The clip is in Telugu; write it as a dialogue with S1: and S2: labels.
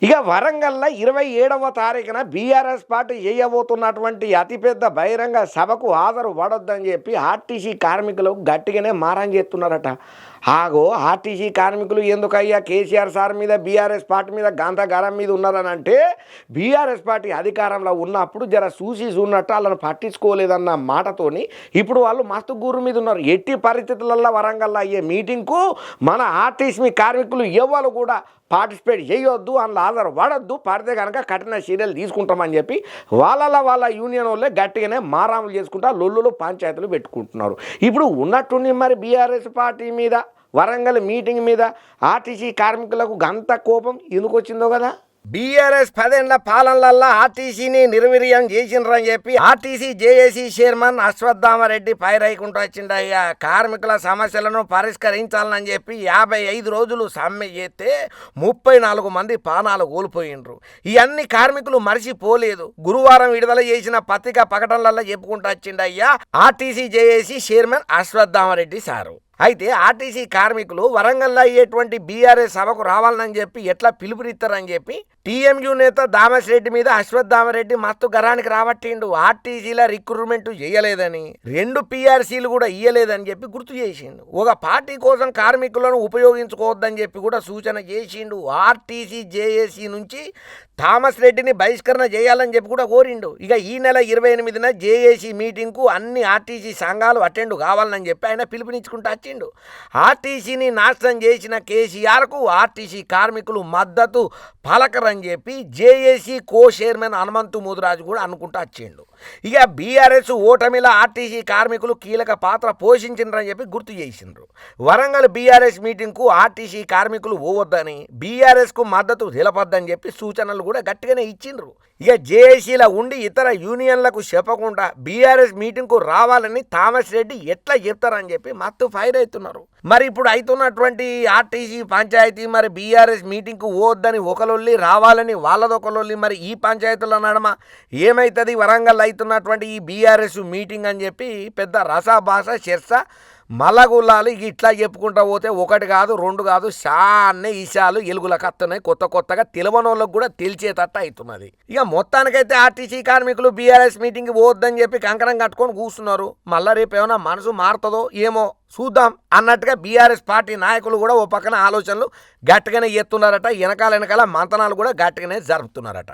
S1: ఇక వరంగల్లో 27వ తారీఖున బీఆర్ఎస్ పార్టీ చేయబోతున్నటువంటి అతిపెద్ద బహిరంగ సభకు హాజరు పడొద్దని చెప్పి ఆర్టీసీ కార్మికులకు గట్టిగానే మారం చేస్తున్నారట. ఆర్టీసీ కార్మికులు ఎందుకయ్యా కేసీఆర్ సార్ మీద బీఆర్ఎస్ పార్టీ మీద గంతగారం మీద ఉన్నారని అంటే, బీఆర్ఎస్ పార్టీ అధికారంలో ఉన్నప్పుడు జర చూసినట్టు వాళ్ళని పట్టించుకోలేదన్న మాటతోని ఇప్పుడు వాళ్ళు మస్తు గుర్రు మీద ఉన్నారు. ఎట్టి పరిస్థితులలో వరంగల్లో అయ్యే మీటింగ్కు మన ఆర్టీసీ కార్మికులు ఎవరు కూడా పార్టిసిపేట్ చేయొద్దు, అందులో హాజరు పడొద్దు, పడితే కనుక కఠిన చర్యలు తీసుకుంటామని చెప్పి వాళ్ళ యూనియన్ వాళ్ళే గట్టిగానే మారాములు చేసుకుంటా లొల్లులు పంచాయతీలు పెట్టుకుంటున్నారు. ఇప్పుడు ఉన్నట్టుండి మరి బీఆర్ఎస్ పార్టీ మీద వరంగల్ మీటింగ్ మీద ఆర్టీసీ కార్మికులకు గంత కోపం ఎందుకు వచ్చిందో కదా. బీఆర్ఎస్ 10 ఏళ్ల పాలనలల్లో ఆర్టీసీని నిర్వీర్యం చేసిండ్రని చెప్పి ఆర్టీసీ జేఏసీ చైర్మన్ అశ్వత్థామరెడ్డి పైరైకుంటూ వచ్చిండయ్యా. కార్మికుల సమస్యలను పరిష్కరించాలని చెప్పి 55 రోజులు సమ్మె చేస్తే 34 మంది ప్రాణాలు కోల్పోయిండ్రు. ఇవన్నీ కార్మికులు మరిచిపోలేదు. గురువారం విడుదల చేసిన పత్రికా ప్రకటనలలో చెప్పుకుంటూ వచ్చిండయ్యా RTC JAC chairman Ashwatthama Reddy sir. అయితే ఆర్టీసీ కార్మికులు వరంగల్లో అయ్యేటువంటి బీఆర్ఎస్ సభకు రావాలని చెప్పి ఎట్లా పిలుపునిస్తారని చెప్పి టీఎంయూ నేత దామశ్రెడ్డి మీద అశ్వత్థామరెడ్డి మస్తు గరానికి రాబట్టిండు. ఆర్టీసీల రిక్రూట్మెంట్ చేయలేదని, 2 పీఆర్సీలు కూడా ఇయ్యలేదని చెప్పి గుర్తు చేసిండు. ఒక పార్టీ కోసం కార్మికులను ఉపయోగించుకోవద్దని చెప్పి కూడా సూచన చేసిండు. ఆర్టీసీ జేఏసీ నుంచి థామస్ రెడ్డిని బహిష్కరణ చేయాలని చెప్పి కూడా కోరిండు. ఇక ఈ నెల 28న జేఏసీ మీటింగ్కు అన్ని ఆర్టీసీ సంఘాలు అటెండ్ కావాలని చెప్పి ఆయన పిలుపునిచ్చుకుంటూ వచ్చిండు. ఆర్టీసీని నాశనం చేసిన కేసీఆర్కు ఆర్టీసీ కార్మికులు మద్దతు పలకరని చెప్పి JAC co chairman Hanumanthu Mudiraju కూడా అనుకుంటూ వచ్చిండు. ఇక బీఆర్ఎస్ ఓటమిలో ఆర్టీసీ కార్మికులు కీలక పాత్ర పోషించిండ్రని చెప్పి గుర్తు చేసిండ్రు. వరంగల్ బీఆర్ఎస్ మీటింగ్కు ఆర్టీసీ కార్మికులు పోవద్దని, బీఆర్ఎస్కు మద్దతు తెలపొద్దని చెప్పి సూచనలు కూడా గట్టిగానే ఇచ్చిండ్రు. ఇక జేఏసీలో ఉండి ఇతర యూనియన్లకు చెప్పకుండా బీఆర్ఎస్ మీటింగ్కు రావాలని థామస్ రెడ్డి ఎట్లా చెప్తారని చెప్పి మత్తు ఫైర్ అవుతున్నారు. మరి ఇప్పుడు అవుతున్నటువంటి ఆర్టీసీ పంచాయతీ మరి బీఆర్ఎస్ మీటింగ్కు పోవద్దని ఒకలొల్లి, రావాలని వాళ్ళదొకలొల్లి, మరి ఈ పంచాయతీల నడమ ఏమవుతుంది వరంగల్ అవుతున్నటువంటి ఈ బీఆర్ఎస్ మీటింగ్ అని చెప్పి పెద్ద రసాభాష చర్చ మల్లగుల్లాలు ఇట్లా చెప్పుకుంటూ పోతే 1 కాదు 2 కాదు చానే ఈశాలు ఎలుగులకు వస్తున్నాయి. కొత్తగా తెలవనోళ్ళకు కూడా తెలిచేటట్టు అవుతున్నది. ఇక మొత్తానికైతే ఆర్టీసీ కార్మికులు బీఆర్ఎస్ మీటింగ్కి పోవద్దని చెప్పి కంకణం కట్టుకొని కూర్చున్నారు. మళ్ళీ రేపు ఏమైనా మనసు మారుతుందో ఏమో చూద్దాం అన్నట్టుగా బీఆర్ఎస్ పార్టీ నాయకులు కూడా ఓ పక్కన ఆలోచనలు గట్టిగానే చేస్తున్నారట. వెనకాల మంతనాలు కూడా గట్టిగానే జరుపుతున్నారట.